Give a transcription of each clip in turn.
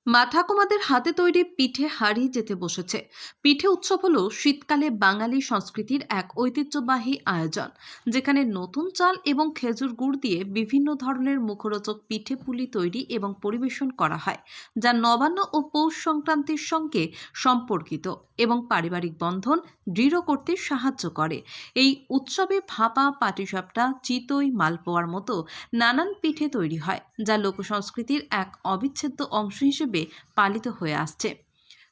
মা ঠাকুমাদের হাতে তৈরি পিঠে হারিয়ে যেতে বসেছে। পিঠে উৎসব হলো শীতকালে বাঙালি সংস্কৃতির এক ঐতিহ্যবাহী আয়োজন, যেখানে নতুন চাল এবং খেজুর গুড় দিয়ে বিভিন্ন ধরনের মুখরোচক পিঠে পুলি তৈরি এবং পরিবেশন করা হয়, যা নবান্ন ও পৌষ সংক্রান্তির সঙ্গে সম্পর্কিত এবং পারিবারিক বন্ধন দৃঢ় করতে সাহায্য করে। এই উৎসবে ভাপা, পাটিসাপটা, চিতই, মালপোয়ার মতো নানান পিঠে তৈরি হয়, যা লোকসংস্কৃতির এক অবিচ্ছেদ্য অংশ হিসেবে পালিত হয়ে আসছে।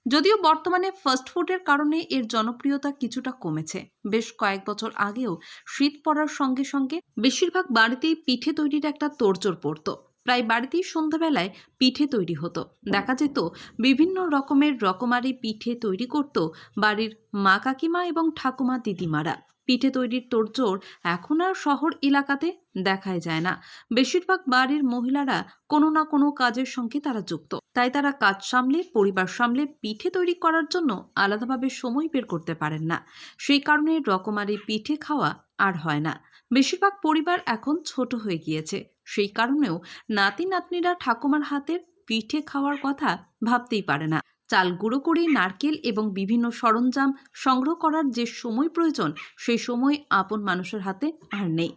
যদিও বর্তমানে ফাস্টফুডের কারণে এর জনপ্রিয়তা কিছুটা কমেছে, বেশ কয়েক বছর আগেও শীত পড়ার সঙ্গে সঙ্গে বেশিরভাগ বাড়িতেই পিঠে তৈরির একটা তোড়জোড় পড়তো। প্রায় বাড়িতেই সন্ধ্যাবেলায় পিঠে তৈরি হতো। দেখা যেত বিভিন্ন রকমের রকমারি পিঠে তৈরি করত বাড়ির মা কাকিমা এবং ঠাকুমা দিদিমারা। পিঠে তৈরির তোড়জোড় এখন আর শহর এলাকাতে দেখাই যায় না। বেশিরভাগ বাড়ির মহিলারা কোনো না কোনো কাজের সঙ্গে তারা যুক্ত, তাই তারা কাজ সামলে, পরিবার সামলে পিঠে তৈরি করার জন্য আলাদাভাবে সময় বের করতে পারেন না। সেই কারণে রকমারি পিঠে খাওয়া আর হয় না। বেশিরভাগ পরিবার এখন ছোট হয়ে গিয়েছে, সেই কারণেও নাতি নাতনিরা ঠাকুমার হাতের পিঠে খাওয়ার কথা ভাবতেই পারে না। চাল গুঁড়ো করে নারকেল এবং বিভিন্ন সরঞ্জাম সংগ্রহ করার যে সময় প্রয়োজন, সেই সময় আপন মানুষের হাতে আর নেই।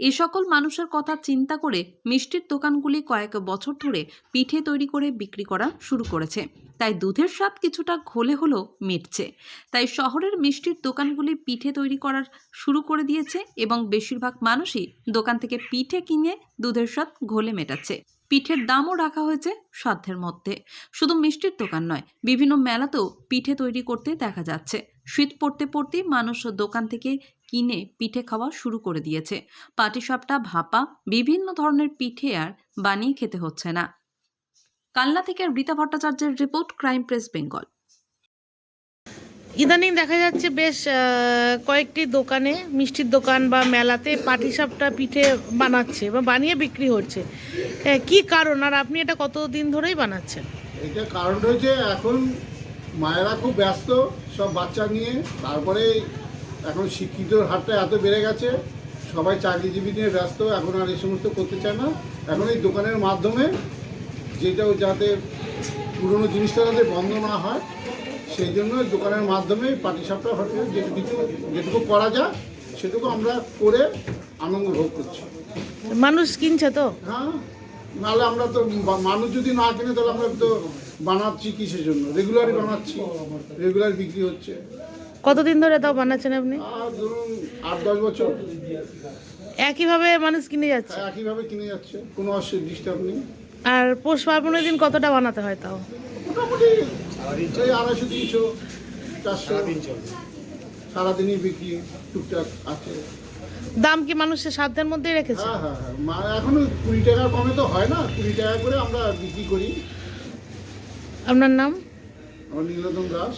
এ সকল মানুষের কথা চিন্তা করে মিষ্টির দোকানগুলি কয়েক বছর ধরে পিঠে তৈরি করে বিক্রি করা শুরু করেছে। তাই দুধের স্বাদ কিছুটা ঘোলে হলেও মিটছে। তাই শহরের মিষ্টির দোকানগুলি পিঠে তৈরি করার শুরু করে দিয়েছে এবং বেশিরভাগ মানুষই দোকান থেকে পিঠে কিনে দুধের স্বাদ ঘোলে মেটাচ্ছে। পিঠের দামও রাখা হয়েছে সাধ্যের মধ্যে। শুধু মিষ্টির দোকান নয়, বিভিন্ন মেলাতেও পিঠে তৈরি করতে দেখা যাচ্ছে। শীত পড়তে পড়তেই মানুষ দোকান থেকে কিনে পিঠে খাওয়া শুরু করে দিয়েছে। পাটিসাপটা, ভাপা, বিভিন্ন ধরনের পিঠে আর বানিয়ে খেতে হচ্ছে না। কালনা থেকে রীতা ভট্টাচার্যের রিপোর্ট, ক্রাইম প্রেস বেঙ্গল। ইদানিং দেখা যাচ্ছে বেশ কয়েকটি দোকানে, মিষ্টির দোকান বা মেলাতে পাটিসাপটা পিঠে বানাচ্ছে বা বানিয়ে বিক্রি হচ্ছে। কি কারণ, আর আপনি এটা কতদিন ধরেই বানাচ্ছেন? এটা কারণ হচ্ছে এখন মায়েরা খুব ব্যস্ত সব বাচ্চা নিয়ে, তারপরে এখন শিক্ষিতর হারটা এত বেড়ে গেছে, সবাই চাকরিজীবী নিয়ে ব্যস্ত, এখন আর এই সমস্ত করতে চায় না। এখন এই দোকানের মাধ্যমে যেটাও যাতে পুরনো জিনিসটা যাতে বন্ধ না হয়, সেই জন্য দোকানের মাধ্যমে পাটিসাপটা হোটেল যেটুকু করা যায় সেটুকু আমরা করে আনন্দ ভোগ করছি। মানুষ কিনছে তো? হ্যাঁ, নাহলে আমরা তো মানুষ যদি না কিনে তাহলে আমরা তো বানাচ্ছি কিসের জন্য? রেগুলারই বানাচ্ছি, রেগুলার বিক্রি হচ্ছে। কতদিন ধরে তাও বানাচ্ছেন আপনি? আর ধরুন 8-10 বছর একইভাবে মানুষ কিনে যাচ্ছে? একইভাবে কিনে যাচ্ছে, কোনো ডিস্টার্ব নেই। আর পৌষ পার্বণের দিন কতটা বানাতে হয় তাও? মোটামুটি এই 250-300-400 সারাদিনই বিক্রি টুকটাক আছে। দাম কি মানুষের সাধ্যের মধ্যেই রেখেছে? হ্যাঁ হ্যাঁ হ্যাঁ, এখনো 20 টাকার কমে তো হয় না, 20 টাকা করে আমরা বিক্রি করি। আপনার নাম? আমার নীলরতন দাস।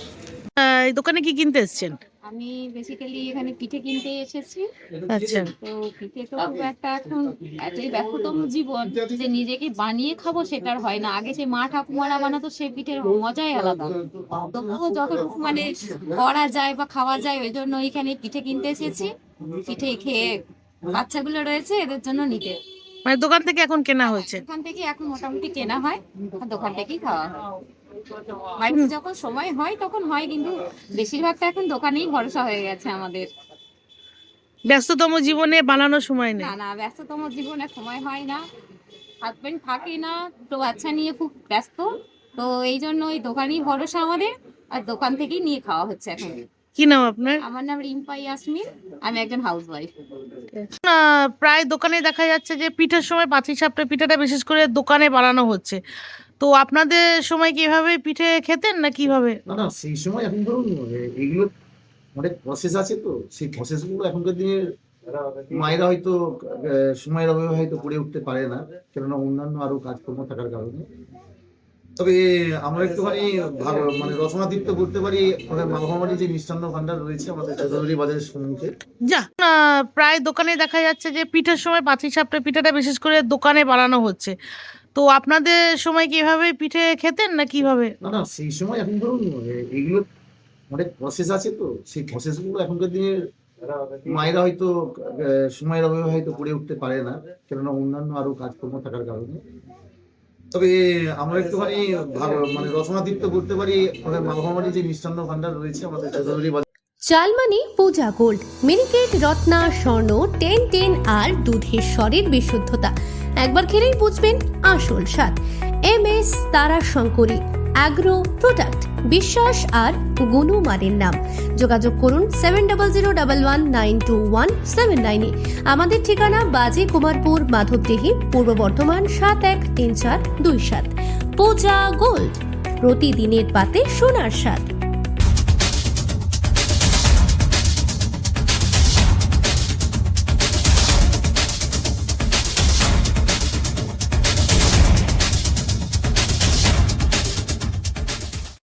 এই দোকানে কি কিনতে এসেছেন? আমি বেসিক্যালি এখানে পিঠে কিনতে এসেছি। আচ্ছা। তো পিঠে তো খুব একটা এখন এতই ব্যস্ততম জীবন যে নিজেকে বানিয়ে খাবো সেটা আর হয় না। আগে যে মা ঠাকুমারা বানাতো সেই পিঠের মজাই আলাদা। তবুও যতটুকু মানে করা যায় বা খাওয়া যায় ওই জন্য এখানে পিঠে কিনতে এসেছি। পিঠে খেয়ে বাচ্চাগুলো রয়েছে এদের জন্য নিতে। মানে দোকান থেকে এখন কেনা হয়েছে? দোকান থেকে এখন মোটামুটি কেনা হয় আর দোকান থেকেই খাওয়া হয়। বাড়িতে যখন সময় হয় তখন হয়, কিন্তু বেশিরভাগটা এখন দোকানেই ভরসা হয়ে গেছে আমাদের। ব্যস্ততম জীবনে বানানোর সময় নেই? না না, ব্যস্ততম জীবনে সময় হয় না, হাজবেন্ড থাকে না, দুটো বাচ্চা নিয়ে খুব ব্যস্ত। তো এই জন্য ওই দোকানেই ভরসা আমাদের, আর দোকান থেকেই নিয়ে খাওয়া হচ্ছে এখন। কি নাম আপনার? আমার নাম রিম্পা ইয়াসমিন, আমি একজন হাউসওয়াইফ। প্রায় দোকানে দেখা যাচ্ছে যে পিঠার সময় পাটিসাপটা পিঠাটা বিশেষ করে দোকানে বানানো হচ্ছে। তো আপনাদের সময় কি এভাবে পিঠে খেতেন না কিভাবে? না না, সেই সময় এখন ধরুন এগুলো অনেক প্রসেস আছে, তো সেই প্রসেসগুলো এখনকার দিনের মায়েরা হয়তো সময়ের অভাবে হয়তো করে উঠতে পারে না, কেননা অন্যান্য আরো কাজকর্ম থাকার কারণে। তবে আমরা একটুখানি ভালো মানে রসনাদীপ্ত করতে পারি আমাদের মামাবাড়ি যে মিষ্টান্ন ভান্ডার রয়েছে আমাদের চৌধুরী বাজারের সম্মুখে। যা, প্রায় দোকানে দেখা যাচ্ছে যে পিঠার সময় পাটিসাপটা পিঠাটা বিশেষ করে দোকানে বানানো হচ্ছে। তো আপনাদের সময় কি এভাবে পিঠে খেতেন না কিভাবে? না না, সেই সময় এখন ধরুন এগুলো অনেক প্রসেস আছে, তো সেই প্রসেসগুলো এখনকার দিনের মায়েরা হয়তো সময়ের অভাবে হয়তো করে উঠতে পারে না, কেননা অন্যান্য আরো কাজকর্ম থাকার কারণে। তবে আমরা একটুখানি মানে রসনাদীপ্ত করতে পারি আমাদের মালভামারি যে মিষ্টান্ন ভান্ডার রয়েছে আমাদের চৌধুরী চালমানি পূজা গোল্ড, মিনিকেট, রত্না, স্বর্ণ 10-10 আর দুধের স্বরের বিশুদ্ধতা। একবার খেলেই বুঝবেন আসল স্বাদ। MS তারা শঙ্করী অ্যাগ্রো প্রোডাক্ট, বিশ্বাস আর গুণমানের নাম। যোগাযোগ করুন 7001192179 আমাদের ঠিকানা বাজে কুমারপুর, মাধবদেহি, পূর্ব বর্ধমান 713427। পূজা গোল্ড, প্রতিদিনের পাতে সোনার স্বাদ।